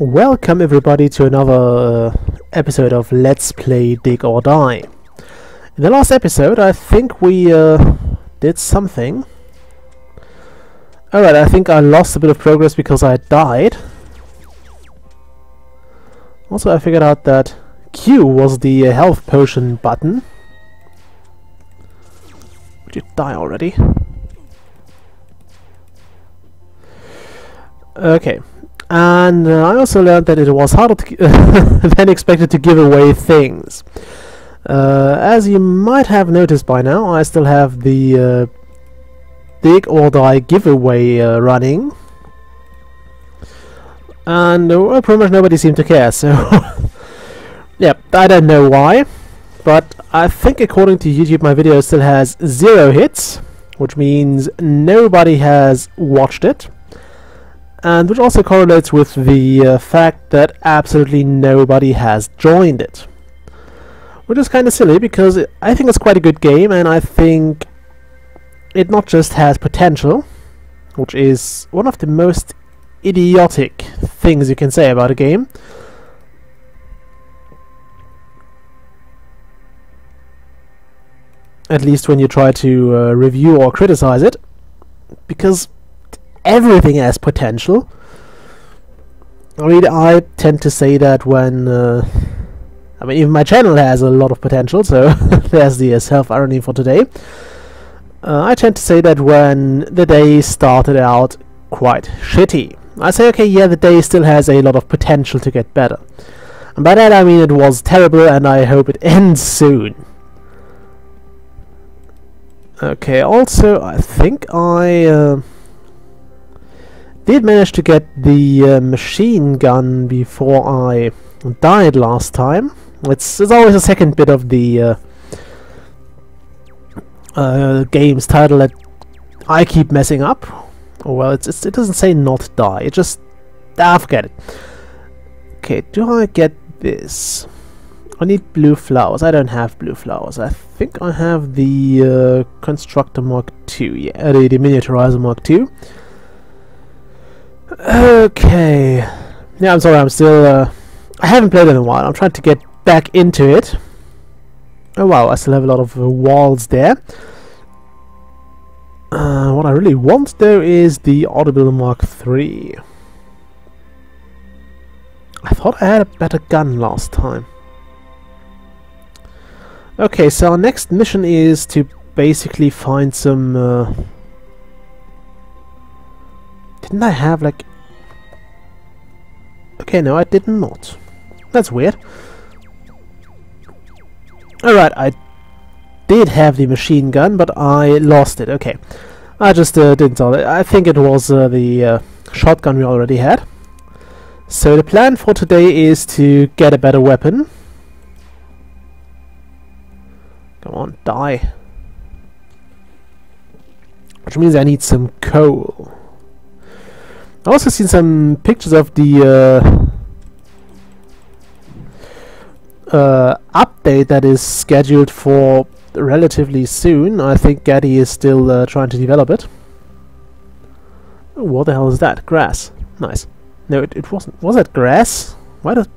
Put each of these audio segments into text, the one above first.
Welcome everybody to another episode of Let's Play Dig or Die. In the last episode I think we did something. Alright, I think I lost a bit of progress because I died. Also I figured out that Q was the health potion button. Would you die already? Okay. And I also learned that it was harder than expected to give away things. As you might have noticed by now, I still have the Dig or Die giveaway running. And well, pretty much nobody seemed to care, so... yeah, I don't know why. But I think according to YouTube my video still has 0 hits, which means nobody has watched it. And which also correlates with the fact that absolutely nobody has joined it. Which is kind of silly, because I think it's quite a good game, and I think it not just has potential, which is one of the most idiotic things you can say about a game. At least when you try to review or criticize it, because everything has potential. I mean, I tend to say that when... I mean, even my channel has a lot of potential, so there's the self-irony for today. I tend to say that when the day started out quite shitty, I say, okay, yeah, the day still has a lot of potential to get better. And by that I mean it was terrible and I hope it ends soon. Okay, also, I think I... did manage to get the machine gun before I died last time. It's always a second bit of the game's title that I keep messing up. Oh well, it doesn't say not die, it just... forget it. Okay, do I get this? I need blue flowers. I don't have blue flowers. I think I have the Constructor Mark II, yeah, the Miniaturizer Mark II. Okay. Yeah, I'm sorry, I'm still... I haven't played in a while. I'm trying to get back into it. Oh wow, I still have a lot of walls there. What I really want, though, is the Audible Mark III. I thought I had a better gun last time. Okay, so our next mission is to basically find some... Didn't I have, like... Okay, no, I did not. That's weird. Alright, I did have the machine gun, but I lost it. Okay. I just didn't tell it. I think it was the shotgun we already had. So the plan for today is to get a better weapon. Come on, die. Which means I need some coal. I also seen some pictures of the update that is scheduled for relatively soon. I think Gaddy is still trying to develop it. Oh, what the hell is that? Grass. Nice. No, it wasn't. Was that grass? Why does...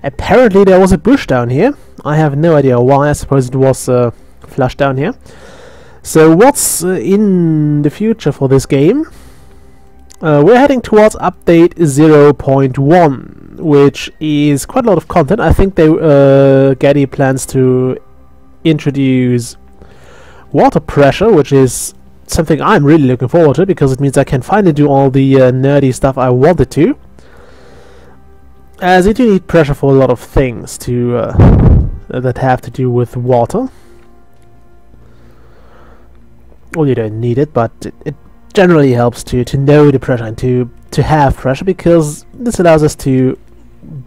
Apparently there was a bush down here. I have no idea why. I suppose it was flushed down here. So what's in the future for this game? We're heading towards update 0.1, which is quite a lot of content. I think they Gaddy plans to introduce water pressure, which is something I'm really looking forward to, because it means I can finally do all the nerdy stuff I wanted to. As you do need pressure for a lot of things to that have to do with water. Well, you don't need it, but it generally helps to know the pressure and to have pressure, because this allows us to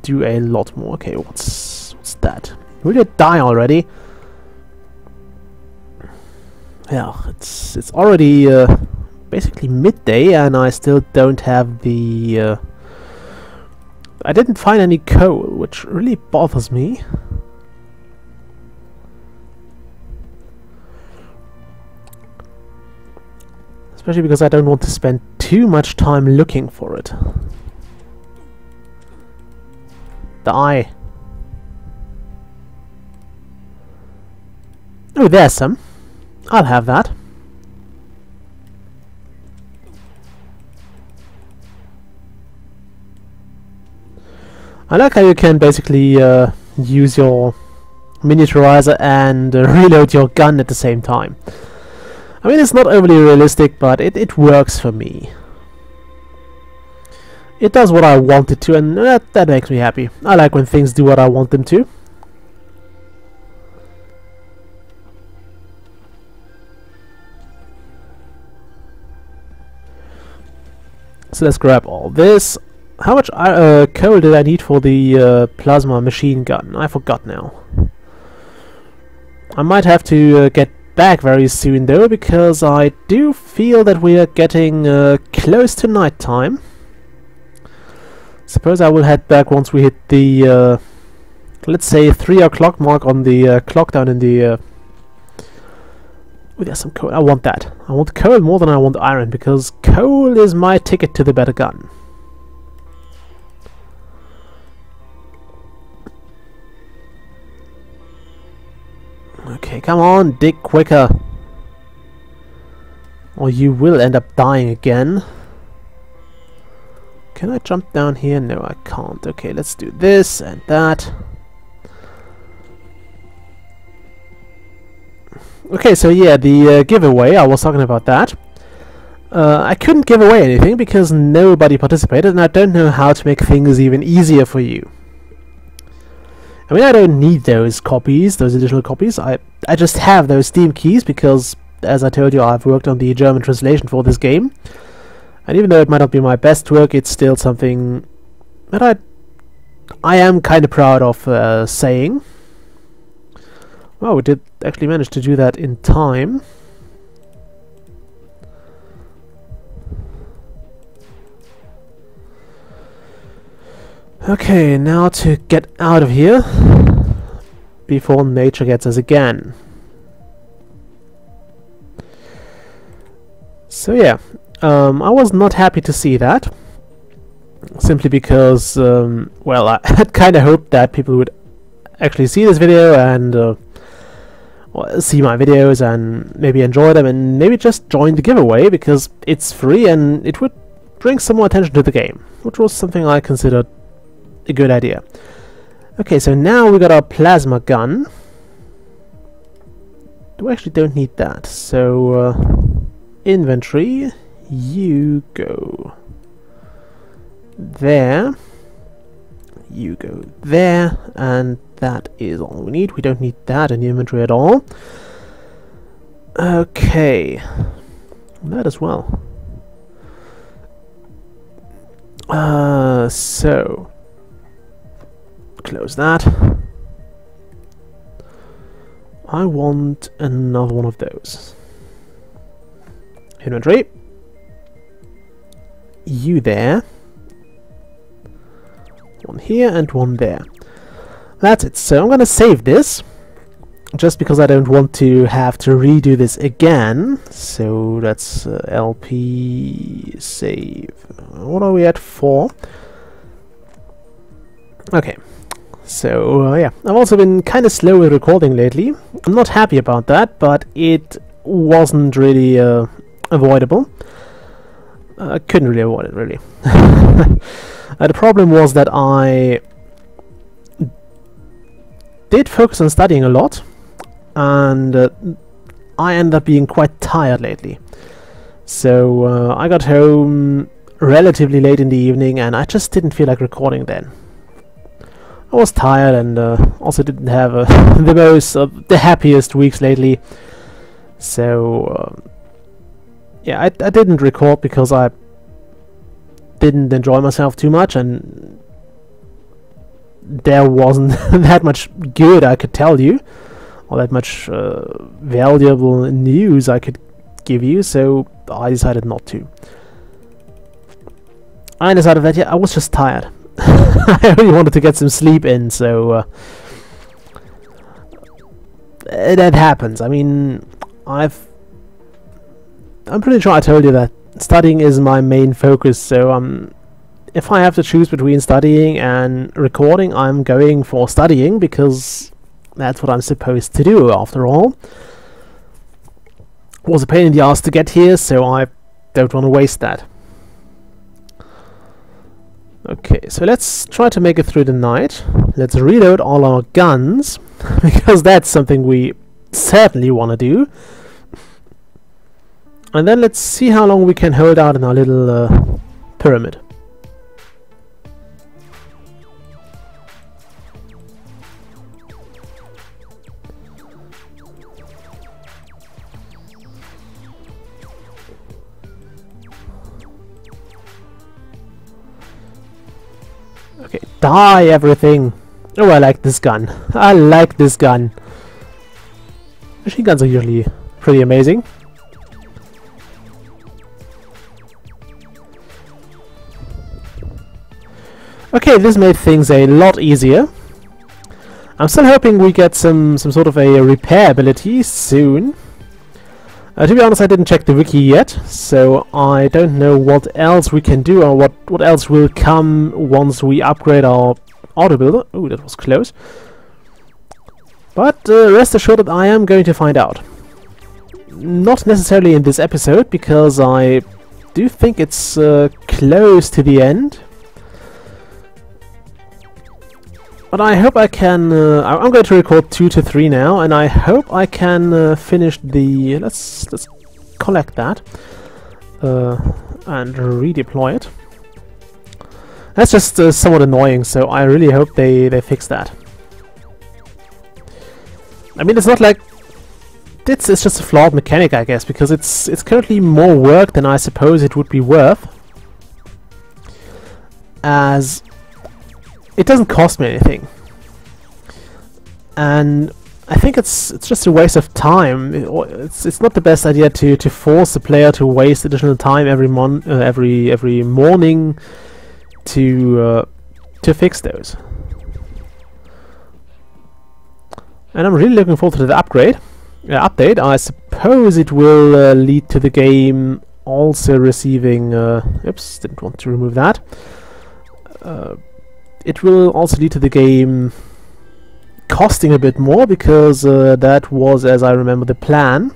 do a lot more. Okay, what's that? Will you die already? Yeah, it's already basically midday, and I still don't have the... I didn't find any coal, which really bothers me. Especially because I don't want to spend too much time looking for it. Die. Oh, there's some. I'll have that. I like how you can basically use your miniaturizer and reload your gun at the same time. I mean, it's not overly realistic, but it works for me. It does what I want it to, and that makes me happy. I like when things do what I want them to. So let's grab all this. How much coal did I need for the plasma machine gun? I forgot now. I might have to get back very soon though, because I do feel that we are getting close to night time. Suppose I will head back once we hit the let's say 3 o'clock mark on the clock down in the oh, there's some coal. I want that. I want coal more than I want iron, because coal is my ticket to the better gun. Okay, come on, dig quicker. Or you will end up dying again. Can I jump down here? No, I can't. Okay, let's do this and that. Okay, so yeah, the giveaway, I was talking about that. I couldn't give away anything because nobody participated, and I don't know how to make things even easier for you. I mean, I don't need those copies, those additional copies. I just have those Steam keys because, as I told you, I've worked on the German translation for this game. And even though it might not be my best work, it's still something that I am kind of proud of saying. Well, we did actually manage to do that in time. Okay, now to get out of here before nature gets us again. So yeah, I was not happy to see that, simply because, well, I had kind of hoped that people would actually see this video and see my videos and maybe enjoy them and maybe just join the giveaway, because it's free and it would bring some more attention to the game, which was something I considered a good idea. Okay, so now we got our plasma gun. We actually don't need that, so inventory, you go there, you go there, and that is all we need. We don't need that in the inventory at all. Okay, that as well. So close that. I want another one of those. Inventory. You there. One here and one there. That's it. So I'm gonna save this, just because I don't want to have to redo this again. So that's LP save. What are we at? 4. Okay. So yeah, I've also been kind of slow with recording lately. I'm not happy about that, but it wasn't really avoidable. I couldn't really avoid it, really. The problem was that I did focus on studying a lot, and I ended up being quite tired lately. So I got home relatively late in the evening, and I just didn't feel like recording then. I was tired and also didn't have the happiest weeks lately. So yeah, I didn't record because I didn't enjoy myself too much, and there wasn't that much good I could tell you, or that much valuable news I could give you, so I decided not to. I decided that, yeah, I was just tired. I really wanted to get some sleep in, so that happens. I mean, I'm pretty sure I told you that studying is my main focus, so if I have to choose between studying and recording, I'm going for studying, because that's what I'm supposed to do after all. It was a pain in the ass to get here, so I don't want to waste that. Okay, so let's try to make it through the night. Let's reload all our guns, because that's something we certainly want to do. And then let's see how long we can hold out in our little pyramid. Okay, die everything! Oh, I like this gun. I like this gun. Machine guns are usually pretty amazing. Okay, this made things a lot easier. I'm still hoping we get some sort of a repair ability soon. To be honest, I didn't check the wiki yet, so I don't know what else we can do or what else will come once we upgrade our auto builder. Oh, that was close. But rest assured that I am going to find out. Not necessarily in this episode, because I do think it's close to the end. But I hope I can... I'm going to record 2 to 3 now, and I hope I can finish the... Let's collect that and redeploy it. That's just somewhat annoying, so I really hope they fix that. I mean, it's not like... It's just a flawed mechanic, I guess, because it's currently more work than I suppose it would be worth. As... it doesn't cost me anything, and I think it's just a waste of time. It's not the best idea to force the player to waste additional time every morning to fix those. And I'm really looking forward to the update. I suppose it will lead to the game also receiving. Oops, didn't want to remove that. It will also lead to the game costing a bit more, because that was, as I remember, the plan.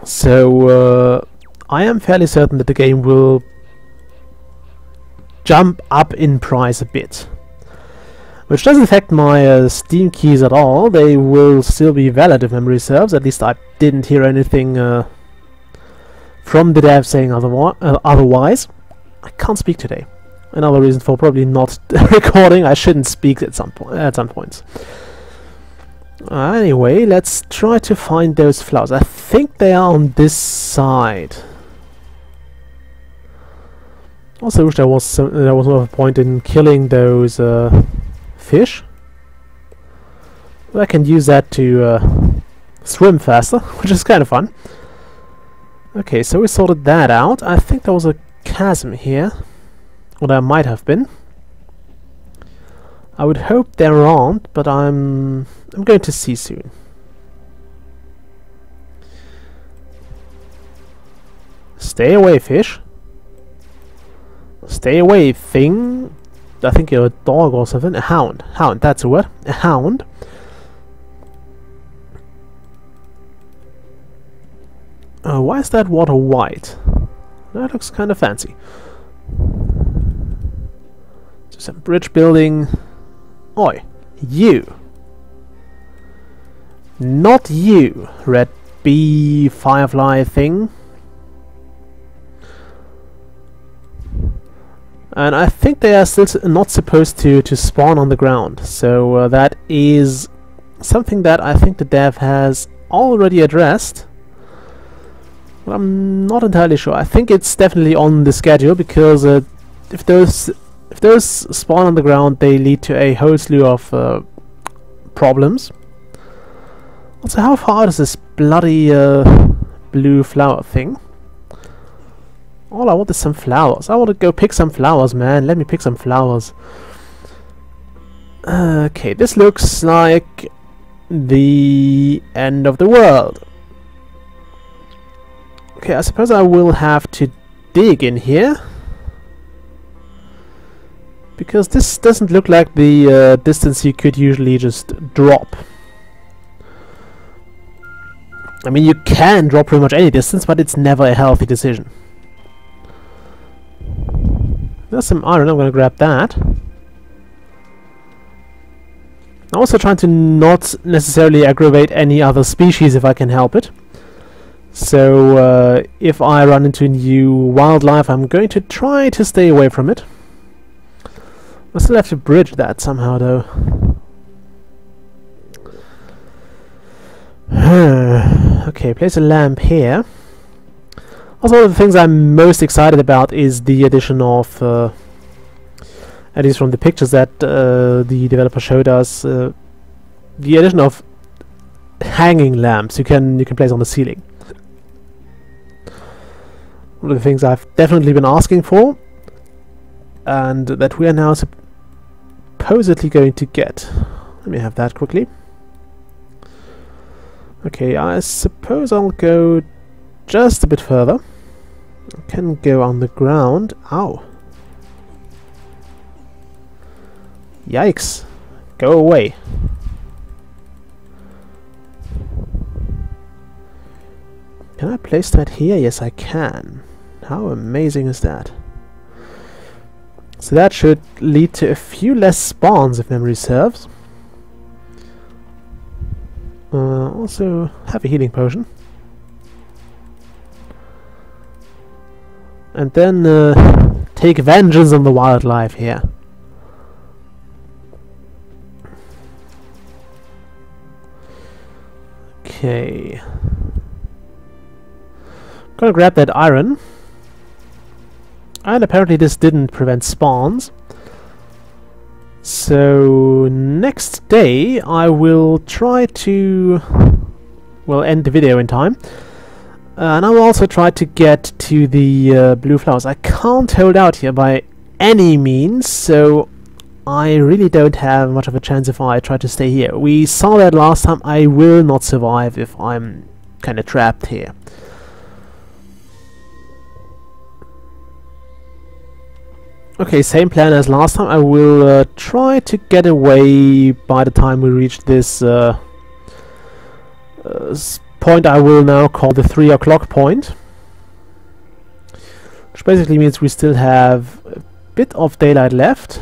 So I am fairly certain that the game will jump up in price a bit. Which doesn't affect my Steam keys at all. They will still be valid if memory serves. At least I didn't hear anything from the dev saying otherwise. I can't speak today. Another reason for probably not recording. I shouldn't speak at some points. Anyway, let's try to find those flowers. I think they are on this side. Also, wish there was more of a point in killing those fish. But I can use that to swim faster, which is kind of fun. Okay, so we sorted that out. I think there was a chasm here, or there might have been. I would hope there aren't, but I'm going to see soon. Stay away, fish. Stay away, thing. I think you're a dog or something. A hound. Hound, that's a word. A hound. Why is that water white? That looks kind of fancy. So some bridge building. Oi, you. Not you, red bee firefly thing. And I think they are still not supposed to spawn on the ground, so that is something that I think the dev has already addressed. But I'm not entirely sure. I think it's definitely on the schedule, because if those spawn on the ground, they lead to a whole slew of problems. Also, how far is this bloody blue flower thing? All I want is some flowers. I want to go pick some flowers, man. Let me pick some flowers. Okay, this looks like the end of the world. Okay, I suppose I will have to dig in here, because this doesn't look like the distance you could usually just drop. I mean, you can drop pretty much any distance, but it's never a healthy decision. There's some iron, I'm gonna grab that. I'm also trying to not necessarily aggravate any other species if I can help it. So, if I run into new wildlife, I'm going to try to stay away from it. I still have to bridge that somehow, though. Okay, place a lamp here. Also, one of the things I'm most excited about is the addition of, at least from the pictures that the developer showed us, the addition of hanging lamps you can place on the ceiling. One of the things I've definitely been asking for, and that we are now supposedly going to get. Let me have that quickly. Okay, I suppose I'll go just a bit further. I can go on the ground. Ow. Yikes. Go away. Can I place that here? Yes, I can. How amazing is that? So that should lead to a few less spawns, if memory serves. Also, have a healing potion. And then take vengeance on the wildlife here. Okay. Gonna grab that iron. And apparently this didn't prevent spawns. So next day I will try to, well, end the video in time. And I will also try to get to the blue flowers. I can't hold out here by any means, so I really don't have much of a chance if I try to stay here. We saw that last time. I will not survive if I'm kind of trapped here. Okay, same plan as last time. I will try to get away by the time we reach this point I will now call the 3 o'clock point. Which basically means we still have a bit of daylight left.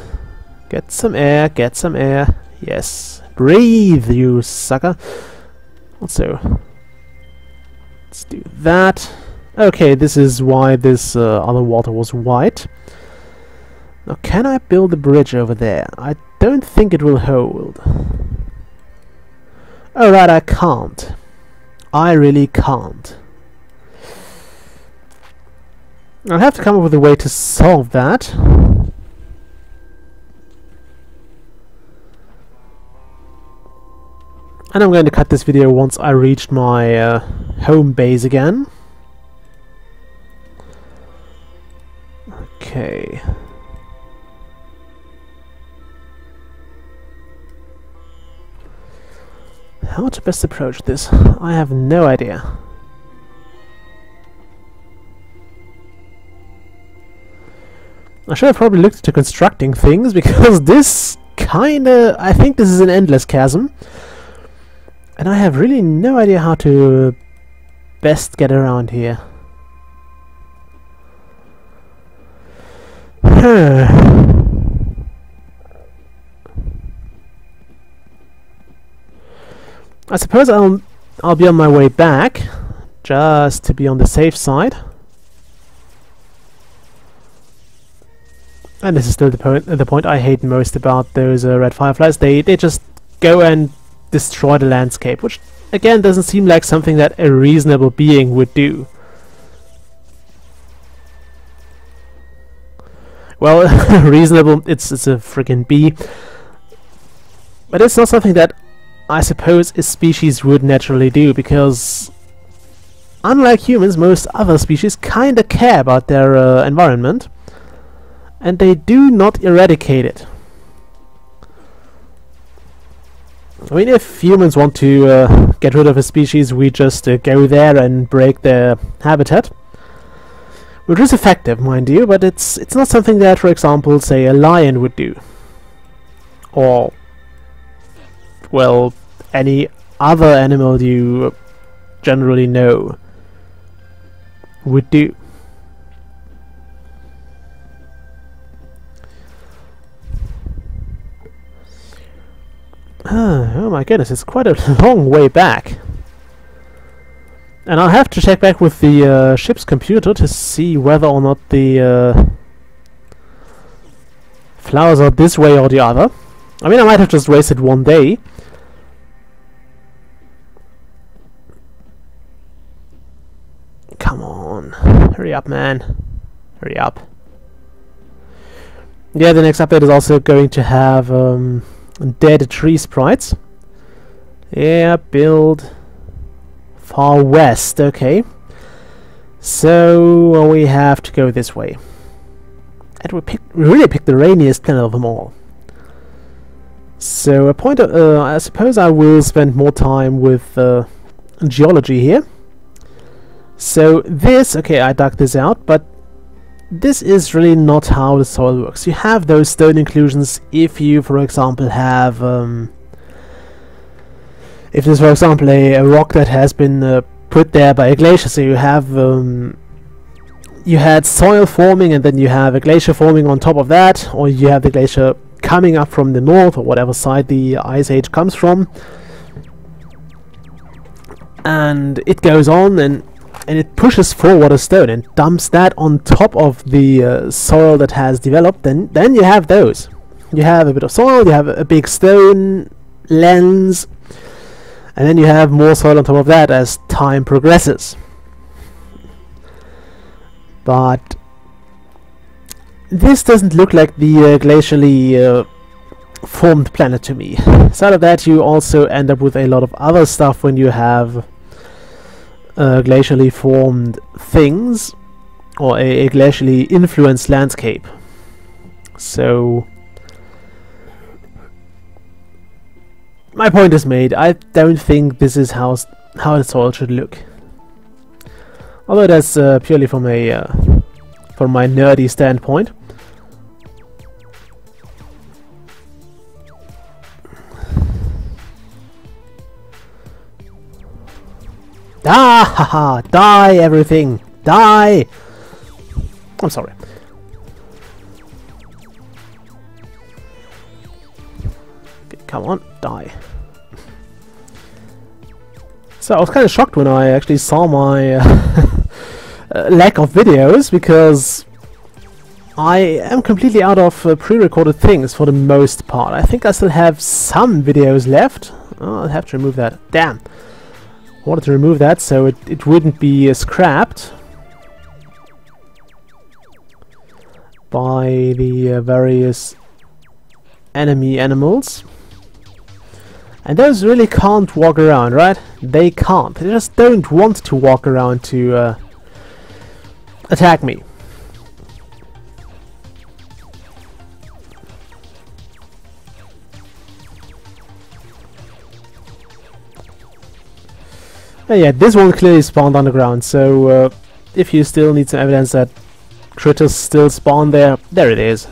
Get some air, get some air. Yes. Breathe, you sucker. Also, let's do that. Okay, this is why this other water was white. Now, can I build a bridge over there? I don't think it will hold. Oh, right, I can't. I really can't. I'll have to come up with a way to solve that. And I'm going to cut this video once I reach my home base again. Okay. How to best approach this? I have no idea. I should have probably looked into constructing things, because this kinda... I think this is an endless chasm. And I have really no idea how to best get around here. I suppose I'll be on my way back, just to be on the safe side. And this is still the point I hate most about those red fireflies. They just go and destroy the landscape, which again doesn't seem like something that a reasonable being would do. Well, reasonable, it's a freaking bee. But it's not something that I suppose a species would naturally do, because unlike humans, most other species kinda care about their environment, and they do not eradicate it. I mean, if humans want to get rid of a species, we just go there and break their habitat. Which is effective, mind you, but it's not something that, for example, say a lion would do. Or, well, any other animal you generally know would do. Oh my goodness, it's quite a long way back. And I'll have to check back with the ship's computer to see whether or not the flowers are this way or the other. I mean, I might have just wasted one day. Come on. Hurry up, man. Hurry up. Yeah, the next update is also going to have dead tree sprites. Yeah, build far west, okay. So we have to go this way. And we really picked the rainiest planet of them all. So I suppose I will spend more time with geology here. So this, okay, I dug this out, but this is really not how the soil works. You have those stone inclusions if you, for example, have if there's, for example, a rock that has been put there by a glacier. So you have you had soil forming, and then you have a glacier forming on top of that, or you have the glacier coming up from the north, or whatever side the ice age comes from, and it goes on and it pushes forward a stone and dumps that on top of the soil that has developed. Then you have those. You have a bit of soil, you have a big stone lens, and then you have more soil on top of that as time progresses. But this doesn't look like the glacially formed planet to me. Aside of that, you also end up with a lot of other stuff when you have glacially formed things, or a glacially influenced landscape. So my point is made. I don't think this is how the soil should look. Although that's purely from a from my nerdy standpoint. Ah, haha! Die, everything! Die! I'm sorry. Okay, come on, die. So I was kind of shocked when I actually saw my lack of videos, because I am completely out of pre-recorded things for the most part. I think I still have some videos left. Oh, I'll have to remove that. Damn! I wanted to remove that so it wouldn't be scrapped by the various enemy animals. And those really can't walk around, right? They can't. They just don't want to walk around to attack me. Yeah, this one clearly spawned underground, so if you still need some evidence that critters still spawn there, there it is.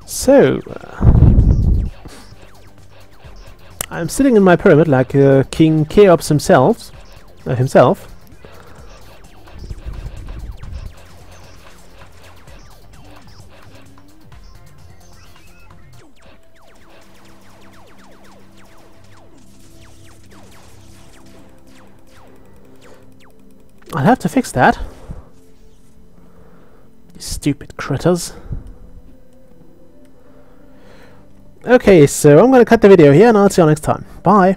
So, I'm sitting in my pyramid like King Cheops himself. I'll have to fix that. You stupid critters. Okay, so I'm gonna cut the video here and I'll see you next time. Bye!